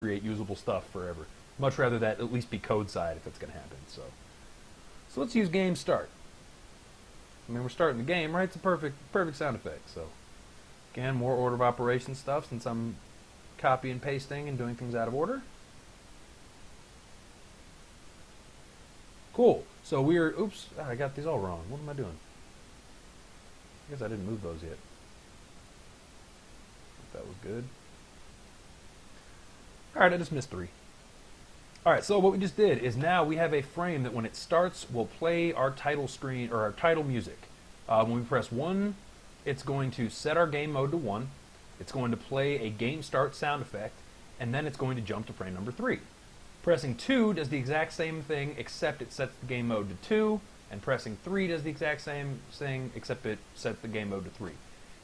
create usable stuff forever. Much rather that at least be code side if it's going to happen. So let's use game start. I mean, we're starting the game, right? It's a perfect sound effect. So again, more order of operations stuff since I'm copy and pasting and doing things out of order. Cool. So we're, oops, I got these all wrong. What am I doing? I guess I didn't move those yet. That was good. Alright, I just missed 3. Alright, so what we just did is now we have a frame that when it starts will play our title screen, or our title music. When we press 1, it's going to set our game mode to 1. It's going to play a game start sound effect, and then it's going to jump to frame number 3. Pressing 2 does the exact same thing, except it sets the game mode to 2, and pressing 3 does the exact same thing, except it sets the game mode to 3.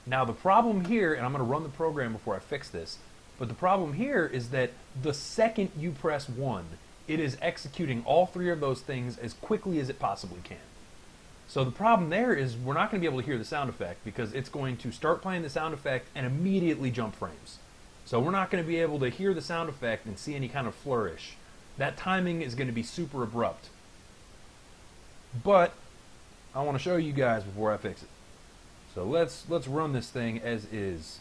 Now the problem here, and I'm going to run the program before I fix this, but the problem here is that the second you press 1, it is executing all 3 of those things as quickly as it possibly can. So the problem there is we're not going to be able to hear the sound effect because it's going to start playing the sound effect and immediately jump frames. So we're not going to be able to hear the sound effect and see any kind of flourish. That timing is going to be super abrupt. But I want to show you guys before I fix it. So let's run this thing as is.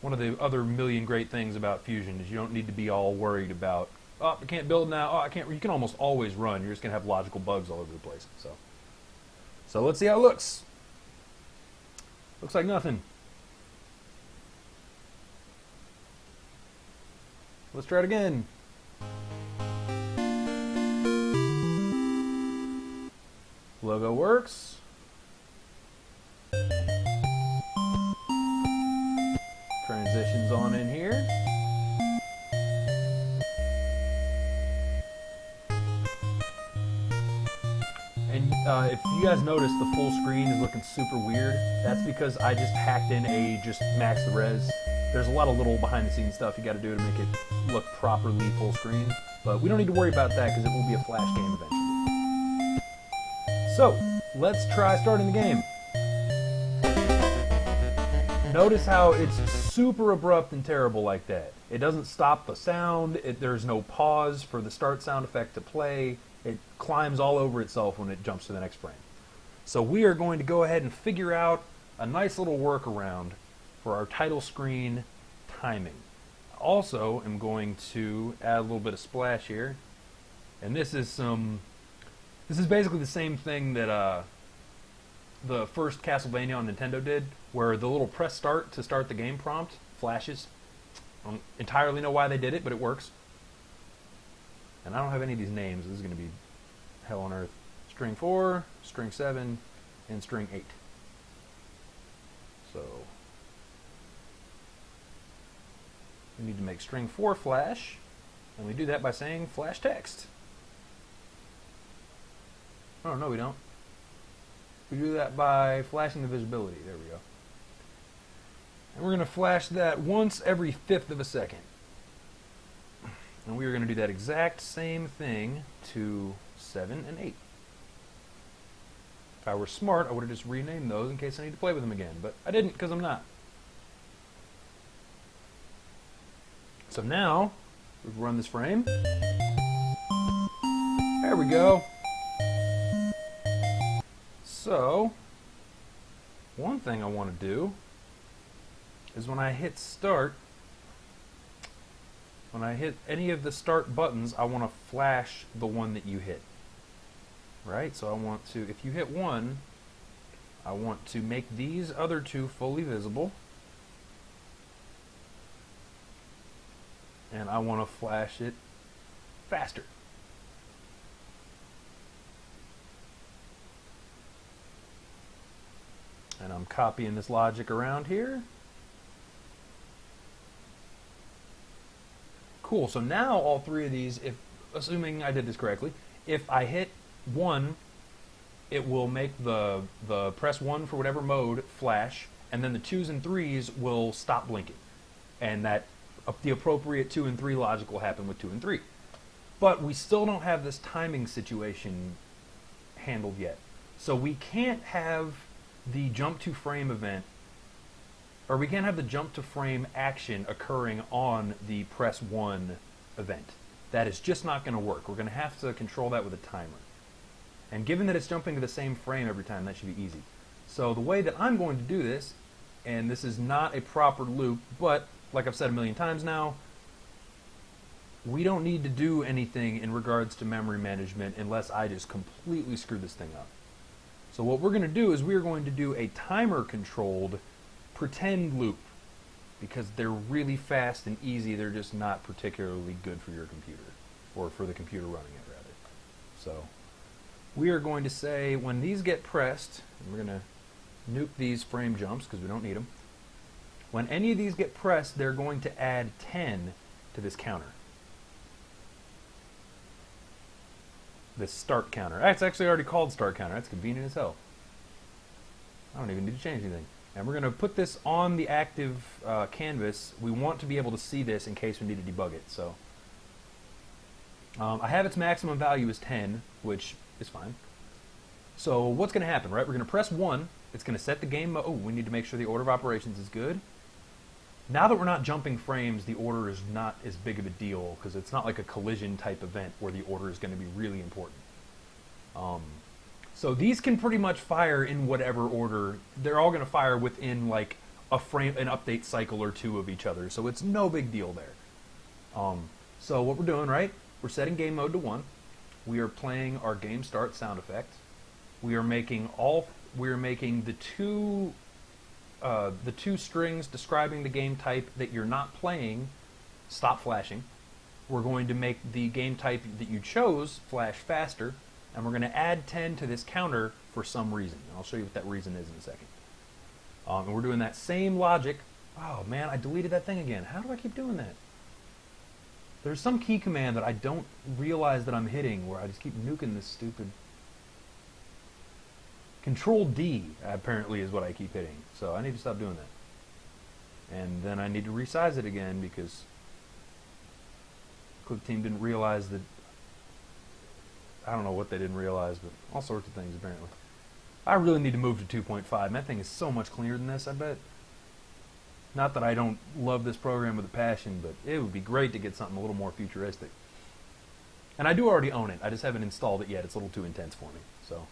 One of the other million great things about Fusion is you don't need to be all worried about, oh, I can't build now, oh, I can't. You can almost always run. You're just going to have logical bugs all over the place. So let's see how it looks. Looks like nothing. Let's try it again. Logo works. Transitions on in here. And if you guys notice the full screen is looking super weird, that's because I just hacked in just max the res. There's a lot of little behind the scenes stuff you got to do to make it look properly full screen, but we don't need to worry about that because it will be a Flash game eventually. So let's try starting the game. Notice how it's super abrupt and terrible like that. It doesn't stop the sound. There's no pause for the start sound effect to play. It climbs all over itself when it jumps to the next frame. So we are going to go ahead and figure out a nice little workaround for our title screen timing. Also, I'm going to add a little bit of splash here. And this is basically the same thing that the first Castlevania on Nintendo did, where the little press start to start the game prompt flashes. I don't entirely know why they did it, but it works. And I don't have any of these names. This is going to be hell on earth. String 4, string 7, and string 8. So we need to make string 4 flash, and we do that by saying flash text. Oh, no, we don't. We do that by flashing the visibility. There we go. And we're going to flash that once every 1/5 of a second. And we are going to do that exact same thing to 7 and 8. If I were smart, I would have just renamed those in case I need to play with them again. But I didn't because I'm not. So now, we've run this frame. There we go. So, one thing I want to do is when I hit start, when I hit any of the start buttons, I want to flash the one that you hit. Right? So I want to, if you hit 1, I want to make these other 2 fully visible. And I want to flash it faster. And I'm copying this logic around here. Cool, so now all 3 of these, assuming I did this correctly, if I hit 1, it will make the press 1 for whatever mode flash, and then the 2s and 3s will stop blinking. And that the appropriate 2 and 3 logic will happen with 2 and 3. But we still don't have this timing situation handled yet. So we can't have the jump to frame event or we can't have the jump to frame action occurring on the press 1 event. That is just not going to work. We're going to have to control that with a timer. And given that it's jumping to the same frame every time, that should be easy. So the way that I'm going to do this, and this is not a proper loop, but like I've said a million times now, we don't need to do anything in regards to memory management unless I just completely screw this thing up. So what we're going to do is we're going to do a timer-controlled pretend loop, because they're really fast and easy. They're just not particularly good for your computer, or for the computer running it, rather. So we are going to say when these get pressed, and we're going to nuke these frame jumps because we don't need them. When any of these get pressed, they're going to add 10 to this counter. This start counter. It's actually already called start counter. That's convenient as hell. I don't even need to change anything. And we're going to put this on the active canvas. We want to be able to see this in case we need to debug it. So I have its maximum value as 10, which is fine. So what's going to happen, right? We're going to press 1. It's going to set the game mode. Oh, we need to make sure the order of operations is good. Now that we're not jumping frames, the order is not as big of a deal, because it's not like a collision type event where the order is going to be really important. So these can pretty much fire in whatever order. They're all going to fire within like an update cycle or 2 of each other. So it's no big deal there. So what we're doing, right? We're setting game mode to 1. We are playing our game start sound effect. We are making the two strings describing the game type that you're not playing stop flashing. We're going to make the game type that you chose flash faster, and we're going to add 10 to this counter for some reason. And I'll show you what that reason is in a second. And we're doing that same logic. Oh man, I deleted that thing again. How do I keep doing that? There's some key command that I don't realize that I'm hitting where I just keep nuking this stupid... Control D, apparently, is what I keep hitting. So I need to stop doing that. And then I need to resize it again because Clip Team didn't realize that... I don't know what they didn't realize, but all sorts of things, apparently. I really need to move to 2.5. That thing is so much cleaner than this, I bet. Not that I don't love this program with a passion, but it would be great to get something a little more futuristic. And I do already own it. I just haven't installed it yet. It's a little too intense for me. So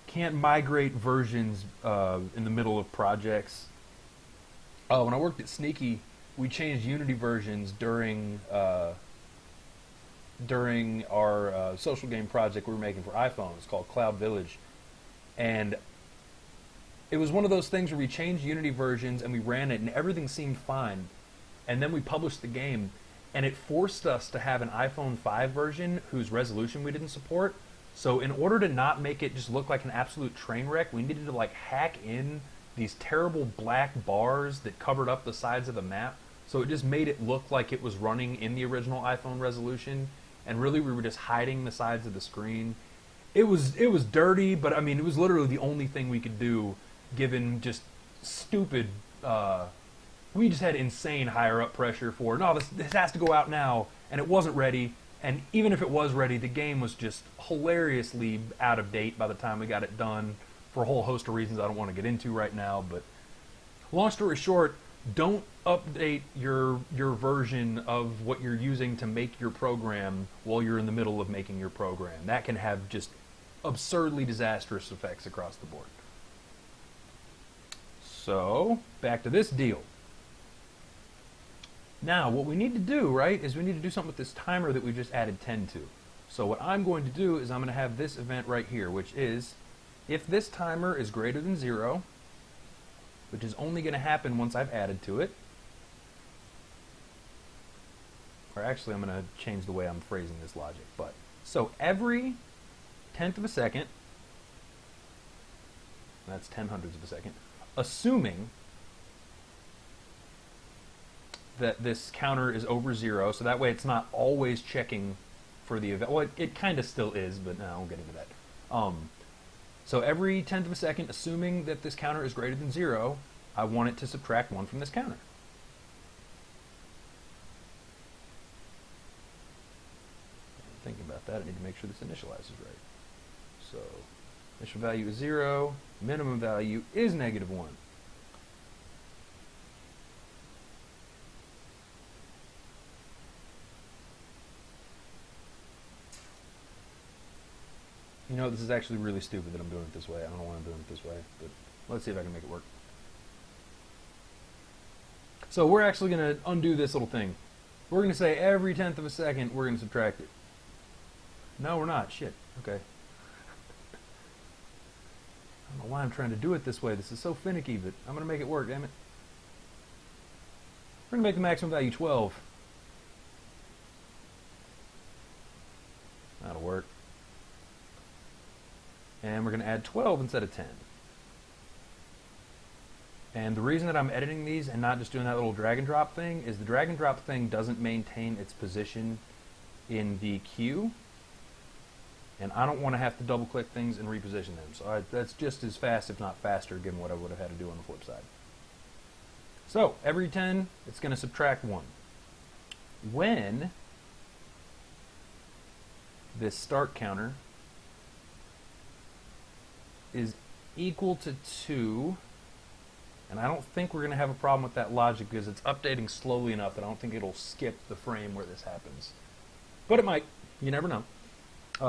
can't migrate versions in the middle of projects. When I worked at Sneaky, we changed Unity versions during our social game project we were making for iPhone. It's called Cloud Village. And it was one of those things where we changed Unity versions and we ran it and everything seemed fine. And then we published the game and it forced us to have an iPhone 5 version whose resolution we didn't support. So in order to not make it just look like an absolute train wreck, we needed to like hack in these terrible black bars that covered up the sides of the map. So it just made it look like it was running in the original iPhone resolution. And really we were just hiding the sides of the screen. It was dirty, but I mean, it was literally the only thing we could do given just stupid, we just had insane higher up pressure for, no, this has to go out now, and it wasn't ready, and even if it was ready, the game was just hilariously out of date by the time we got it done for a whole host of reasons I don't want to get into right now, but long story short, don't update your version of what you're using to make your program while you're in the middle of making your program. That can have just absurdly disastrous effects across the board. So, back to this deal. Now, what we need to do, right, is we need to do something with this timer that we just added 10 to. So what I'm going to do is I'm going to have this event right here, which is, if this timer is greater than 0, which is only going to happen once I've added to it, or actually I'm going to change the way I'm phrasing this logic, but, so every 10th of a second, that's 10/100ths of a second, assuming that this counter is over 0, so that way it's not always checking for the event. Well, it kind of still is, but no, I won't get into that. So every 10th of a second, assuming that this counter is greater than 0, I want it to subtract 1 from this counter. Thinking about that, I need to make sure this initializes right. So initial value is 0, minimum value is -1. You know, this is actually really stupid that I'm doing it this way. I don't know why I'm doing it this way, but let's see if I can make it work. So we're actually going to undo this little thing. We're going to say every 1/10 of a second we're going to subtract it. No, we're not. Shit. Okay. I don't know why I'm trying to do it this way. This is so finicky, but I'm going to make it work, damn it. We're going to make the maximum value 12. That'll work. And we're going to add 12 instead of 10. And the reason that I'm editing these and not just doing that little drag and drop thing is the drag and drop thing doesn't maintain its position in the queue. And I don't want to have to double click things and reposition them. So that's just as fast, if not faster, given what I would have had to do on the flip side. So every 10, it's going to subtract 1. When this start counter is equal to 2, and I don't think we're going to have a problem with that logic because it's updating slowly enough that I don't think it'll skip the frame where this happens. But it might. You never know.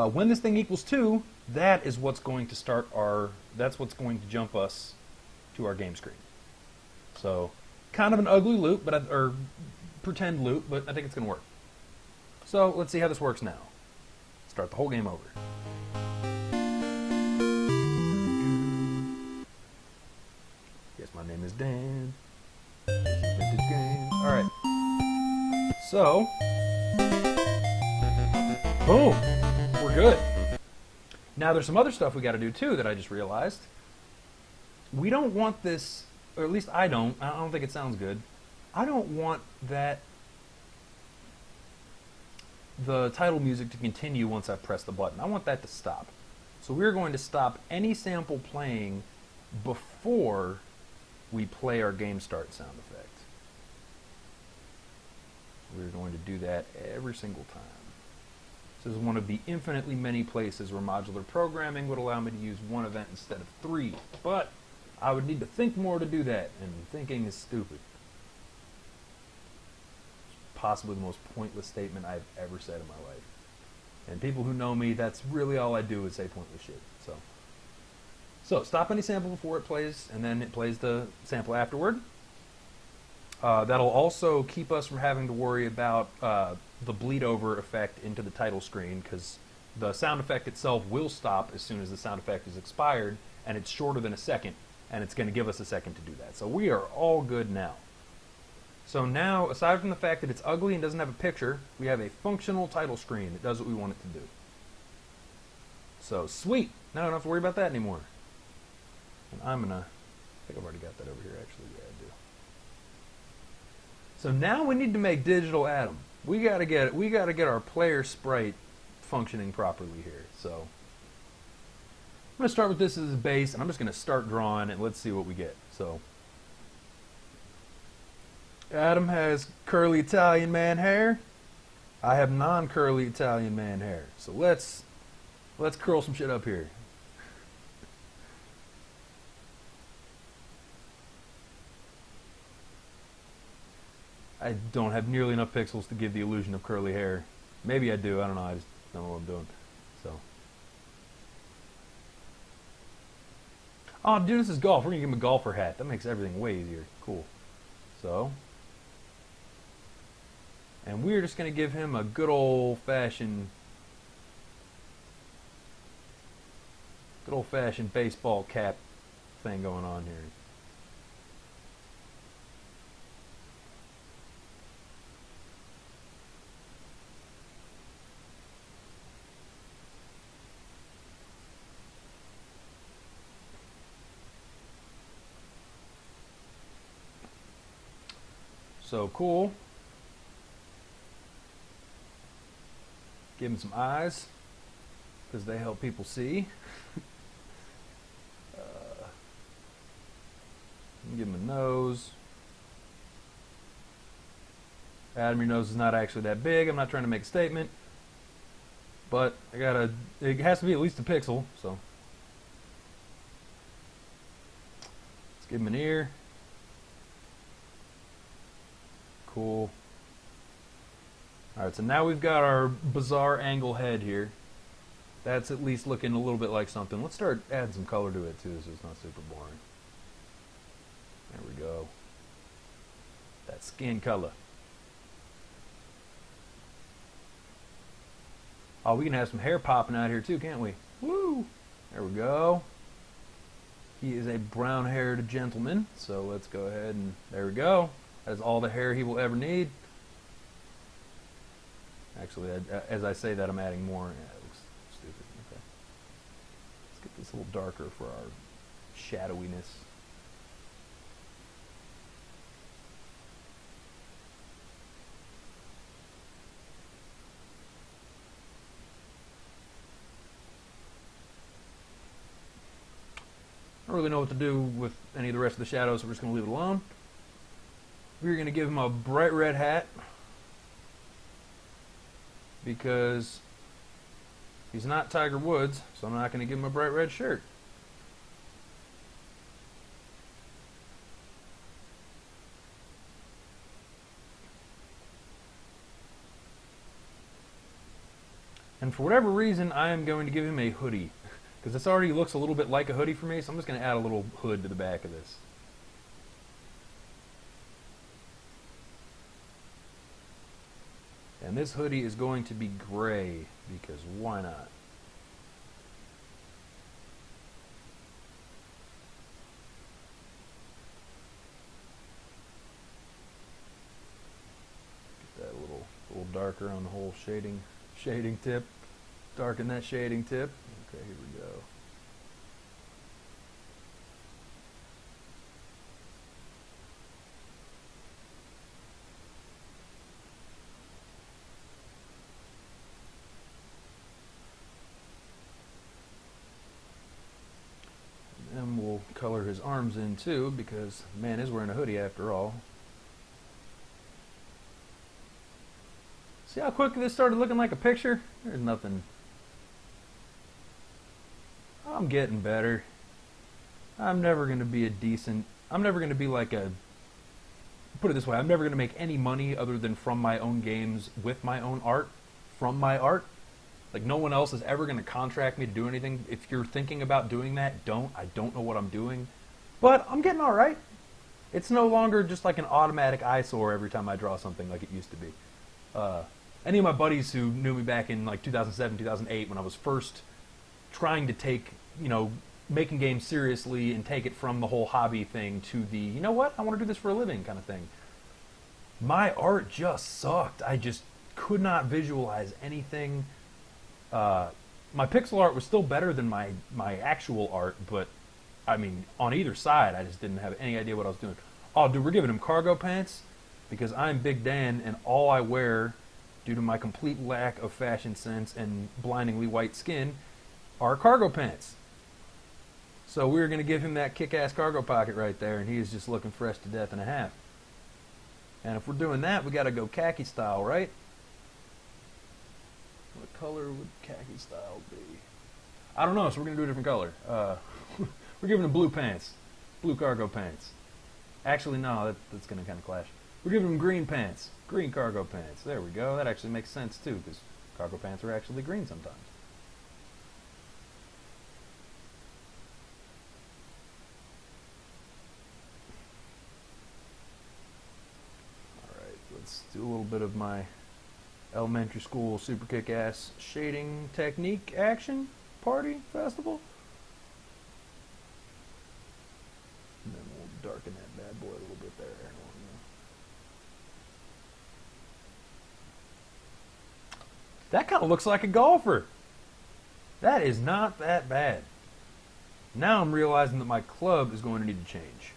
When this thing equals 2, that is what's going to start that's what's going to jump us to our game screen. So, kind of an ugly loop, or pretend loop, but I think it's going to work. So, let's see how this works now. Start the whole game over. Yes, my name is Dan. This is Vintage Games. Alright. So, boom! We're good. Now there's some other stuff we got to do too that I just realized. We don't want this, or at least I don't think it sounds good. I don't want that the title music to continue once I press the button. I want that to stop. So we're going to stop any sample playing before we play our game start sound effect. We're going to do that every single time. This is one of the infinitely many places where modular programming would allow me to use one event instead of 3. But I would need to think more to do that, and thinking is stupid. It's possibly the most pointless statement I've ever said in my life. And people who know me, that's really all I do is say pointless shit. So stop any sample before it plays, and then it plays the sample afterward. That'll also keep us from having to worry about the bleed over effect into the title screen, because the sound effect itself will stop as soon as the sound effect is expired, and it's shorter than a second, and it's going to give us a second to do that. So we are all good now. So now, aside from the fact that it's ugly and doesn't have a picture, we have a functional title screen that does what we want it to do. So sweet! Now I don't have to worry about that anymore. And I think I've already got that over here actually. Yeah, I do. So now we need to make Digital Atom. We gotta get our player sprite functioning properly here. So I'm gonna start with this as a base, and I'm just gonna start drawing, and let's see what we get. So Adam has curly Italian man hair. I have non-curly Italian man hair. So let's curl some shit up here. I don't have nearly enough pixels to give the illusion of curly hair. Maybe I do. I don't know. I just don't know what I'm doing. So. Oh, dude, this is golf. We're going to give him a golfer hat. That makes everything way easier. Cool. So. And we're just going to give him a good old-fashioned baseball cap thing going on here. So cool. Give him some eyes, because they help people see. Give him a nose. Adam, your nose is not actually that big. I'm not trying to make a statement, but it has to be at least a pixel, so. Let's give him an ear. Cool. Alright, so now we've got our bizarre angle head here. That's at least looking a little bit like something. Let's start adding some color to it too, so it's not super boring. There we go. That skin color. Oh, we can have some hair popping out here too, can't we? Woo! There we go. He is a brown-haired gentleman, so let's go ahead and there we go. That is all the hair he will ever need. Actually, as I say that, I'm adding more. Yeah, it looks stupid. Okay. Let's get this a little darker for our shadowiness. I don't really know what to do with any of the rest of the shadows, so we're just going to leave it alone. We're going to give him a bright red hat because he's not Tiger Woods, so I'm not going to give him a bright red shirt. And for whatever reason, I am going to give him a hoodie. Because this already looks a little bit like a hoodie for me, so I'm just going to add a little hood to the back of this. And this hoodie is going to be gray, because why not? Get that a little darker on the whole shading tip. Darken that shading tip. Okay, here we go. And then we'll color his arms in too, because the man is wearing a hoodie after all. See how quickly this started looking like a picture? There's nothing. I'm getting better. I'm never going to be I'm never going to be like put it this way, I'm never going to make any money other than from my own games with my own art, from my art. Like no one else is ever going to contract me to do anything. If you're thinking about doing that, don't. I don't know what I'm doing. But I'm getting all right. It's no longer just like an automatic eyesore every time I draw something like it used to be. Any of my buddies who knew me back in like 2007, 2008 when I was first trying to take, making games seriously and take it from the whole hobby thing to the, you know what, I want to do this for a living kind of thing. My art just sucked. I just could not visualize anything. My pixel art was still better than my actual art, but I mean, on either side, I just didn't have any idea what I was doing. Oh, dude, we're giving him cargo pants because I'm Big Dan and all I wear, due to my complete lack of fashion sense and blindingly white skin, are cargo pants. So we're going to give him that kick-ass cargo pocket right there, and he is just looking fresh to death and a half. And if we're doing that, we got to go khaki style, right? What color would khaki style be? I don't know, so we're going to do a different color. We're giving him blue pants. Blue cargo pants. Actually, no, that's going to kind of clash. We're giving him green pants. Green cargo pants. There we go. That actually makes sense, too, because cargo pants are actually green sometimes. Alright, let's do a little bit of my elementary school super kick-ass shading technique action party festival. And then we'll darken that bad boy a little bit there. That kind of looks like a golfer. That is not that bad. Now I'm realizing that my club is going to need to change.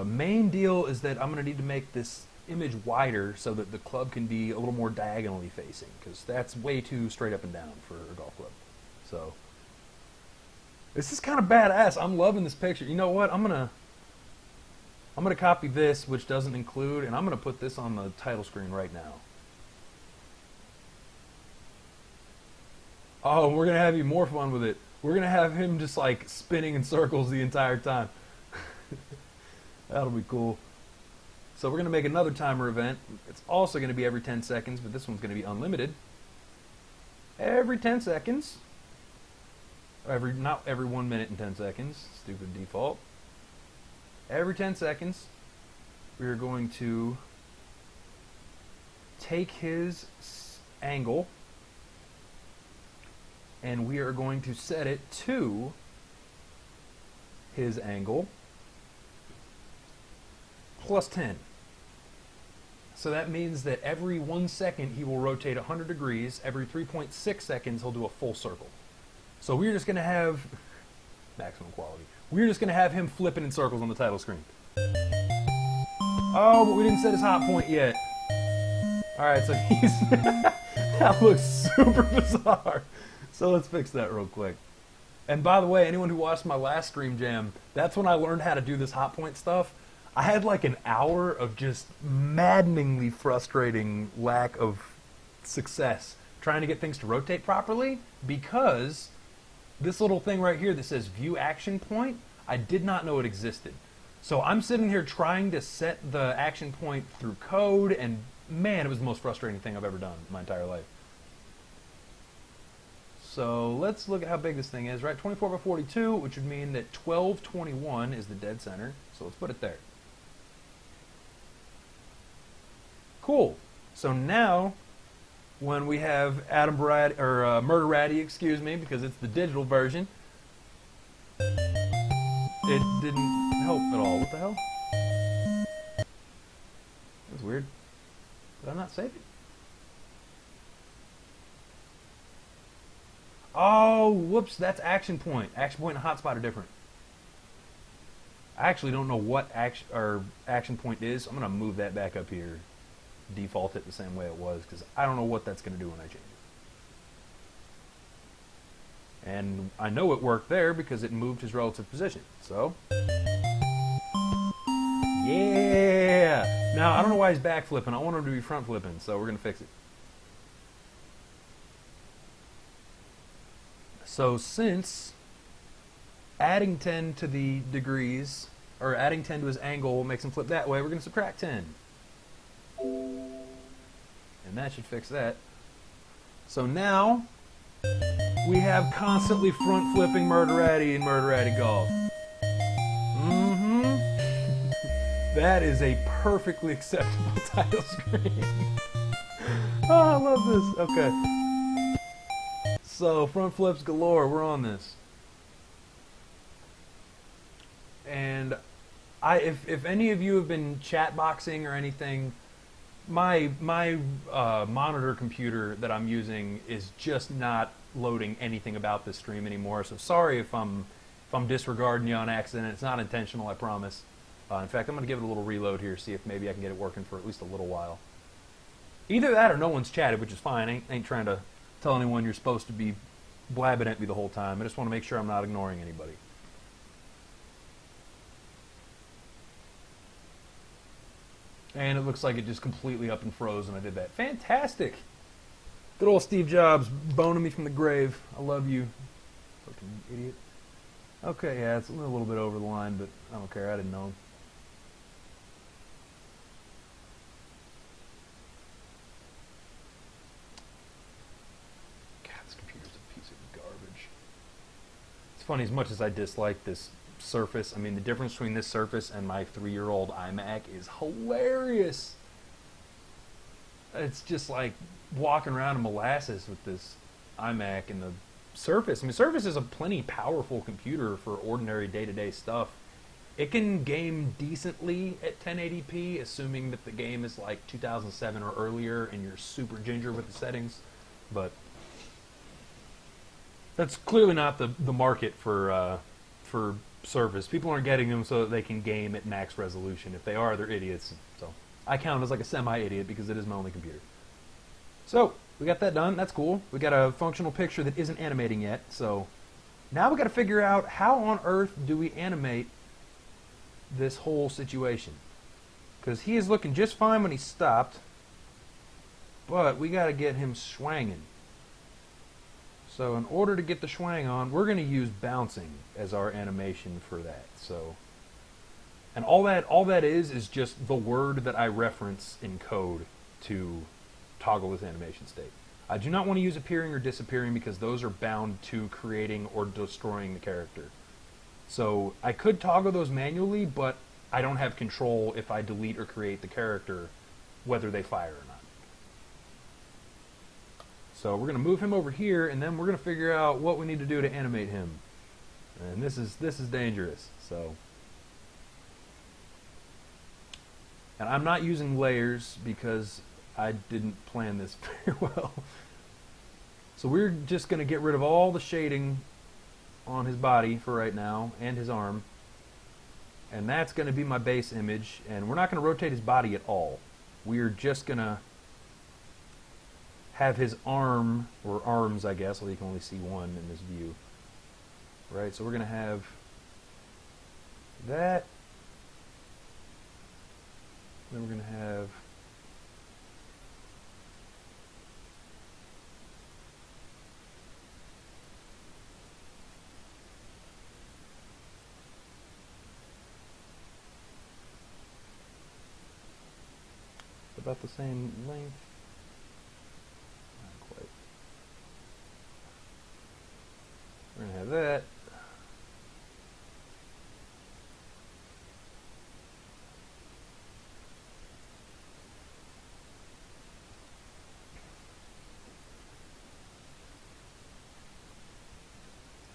Main deal is that I'm going to need to make this image wider so that the club can be a little more diagonally facing, because that's way too straight up and down for a golf club. So this is kind of badass. I'm loving this picture. You know what? I'm gonna copy this, which doesn't include, and I'm gonna put this on the title screen right now. Oh, we're going to have even more fun with it. We're going to have him just like spinning in circles the entire time. That'll be cool. So we're going to make another timer event. It's also going to be every 10 seconds, but this one's going to be unlimited. every 10 seconds, not every 1 minute and 10 seconds, stupid default. Every 10 seconds, we are going to take his angle and we are going to set it to his angle plus 10. So that means that every 1 second he will rotate 100 degrees. Every 3.6 seconds he'll do a full circle. So we're just going to have maximum quality. We're just going to have him flipping in circles on the title screen. Oh, but we didn't set his hot point yet. Alright, so he's... that looks super bizarre. So let's fix that real quick. And by the way, anyone who watched my last Stream Jam, that's when I learned how to do this hot point stuff. I had like an hour of just maddeningly frustrating lack of success trying to get things to rotate properly because this little thing right here that says view action point, I did not know it existed. So I'm sitting here trying to set the action point through code, and man, it was the most frustrating thing I've ever done in my entire life. So let's look at how big this thing is, right? 24 by 42, which would mean that 1221 is the dead center. So let's put it there. Cool. So now, when we have Murderatti, excuse me, because it's the digital version, it didn't help at all. What the hell? That's weird. Did I not save it? Oh, whoops, that's action point. Action point and hotspot are different. I actually don't know what action point is. I'm going to move that back up here. Default it the same way it was, because I don't know what that's going to do when I change it. And I know it worked there because it moved his relative position. So, yeah! Now, I don't know why he's back flipping. I want him to be front flipping, so we're going to fix it. So since adding 10 to the degrees, or adding 10 to his angle makes him flip that way, we're going to subtract 10. And that should fix that. So now, we have constantly front flipping Murderatti in Murderatti Golf. That is a perfectly acceptable title screen. Oh, I love this. Okay. So, front flips galore, we're on this. And if any of you have been chat boxing or anything, my monitor computer that I'm using is just not loading anything about this stream anymore. So sorry if I'm disregarding you on accident. It's not intentional, I promise. In fact, I'm going to give it a little reload here, see if maybe I can get it working for at least a little while. Either that or no one's chatted, which is fine. Ain't trying to tell anyone you're supposed to be blabbing at me the whole time. I just want to make sure I'm not ignoring anybody. And it looks like it just completely up and froze when I did that. Fantastic! Good old Steve Jobs boning me from the grave. I love you. Fucking idiot. Okay, yeah, it's a little bit over the line, but I don't care. I didn't know. God, this computer's a piece of garbage. It's funny, as much as I dislike this Surface, I mean, the difference between this Surface and my 3-year-old iMac is hilarious. It's just like walking around in molasses with this iMac and the Surface. I mean, Surface is a plenty powerful computer for ordinary day-to-day stuff. It can game decently at 1080p, assuming that the game is like 2007 or earlier and you're super ginger with the settings. But that's clearly not the market for Surface. People aren't getting them so that they can game at max resolution. If they are, they're idiots. So I count as like a semi-idiot because it is my only computer. So we got that done. That's cool. We got a functional picture that isn't animating yet. So now we got to figure out how on earth do we animate this whole situation, because he is looking just fine when he stopped, but we got to get him swanging. So in order to get the swang on, we're going to use bouncing as our animation for that. So, and all that is just the word that I reference in code to toggle this animation state. I do not want to use appearing or disappearing because those are bound to creating or destroying the character. So I could toggle those manually, but I don't have control if I delete or create the character, whether they fire or not. So we're going to move him over here, and then we're going to figure out what we need to do to animate him. And this is dangerous. So, and I'm not using layers because I didn't plan this very well. So we're just going to get rid of all the shading on his body for right now, and his arm. And that's going to be my base image, and we're not going to rotate his body at all. We're just going to have his arm, or arms I guess, although you can only see one in this view. Right, so we're going to have that. Then we're going to have about the same length. Not quite. We're going to have that.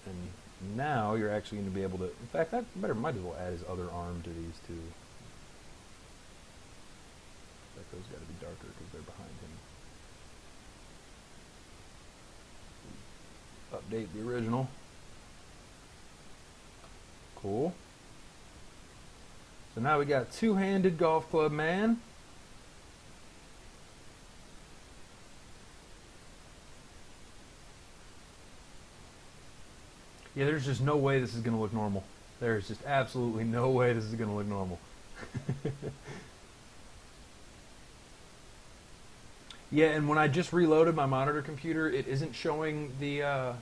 And now you're actually going to be able to, in fact, I might as well add his other arm to these two. Those got to be darker because they're behind him. Update the original. Cool. So now we got two-handed golf club man. Yeah, there's just no way this is going to look normal. There's just absolutely no way this is going to look normal. Yeah, and when I just reloaded my monitor computer, it isn't showing the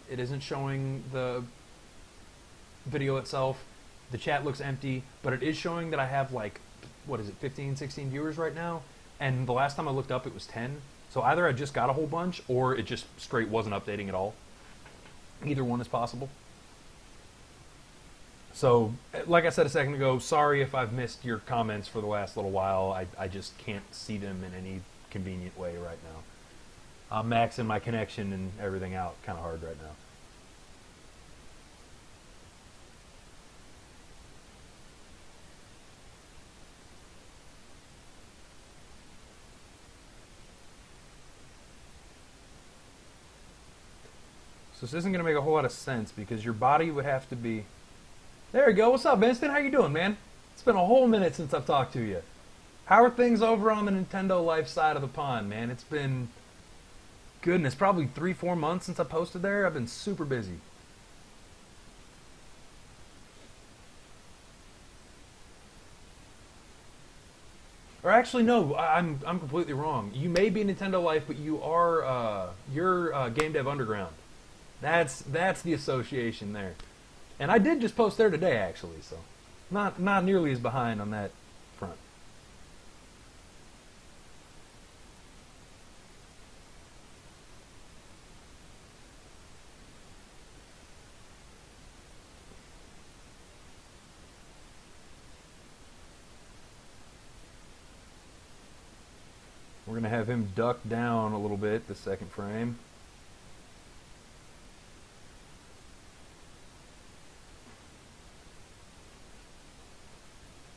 video itself. The chat looks empty, but it is showing that I have like, what is it, 15, 16 viewers right now? And the last time I looked up, it was 10. So either I just got a whole bunch, or it just straight wasn't updating at all. Either one is possible. So, like I said a second ago, sorry if I've missed your comments for the last little while. I just can't see them in any convenient way right now. I'm maxing my connection and everything out kind of hard right now. So this isn't going to make a whole lot of sense because your body would have to be... There you go. What's up, Vincent? How you doing, man? It's been a whole minute since I've talked to you. How are things over on the Nintendo Life side of the pond, man? It's been, goodness, probably 3-4 months since I posted there. I've been super busy. Or actually, no, I'm completely wrong. You may be Nintendo Life, but you're Game Dev Underground. That's the association there. And I did just post there today, actually, so not nearly as behind on that front. We're going to have him duck down a little bit, the second frame.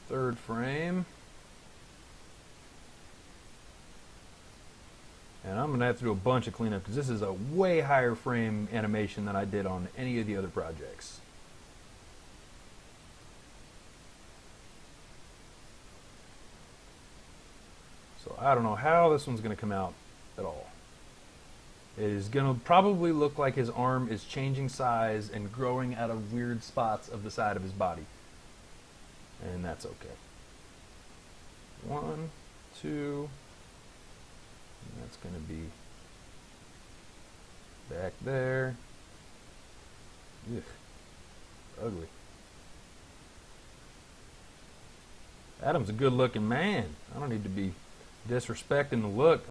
Third frame. And I'm going to have to do a bunch of cleanup because this is a way higher frame animation than I did on any of the other projects. So I don't know how this one's going to come out at all. It is going to probably look like his arm is changing size and growing out of weird spots of the side of his body. And that's okay. 1, 2, and that's going to be back there. Ugh, ugly. Adam's a good looking man. I don't need to be disrespecting the look.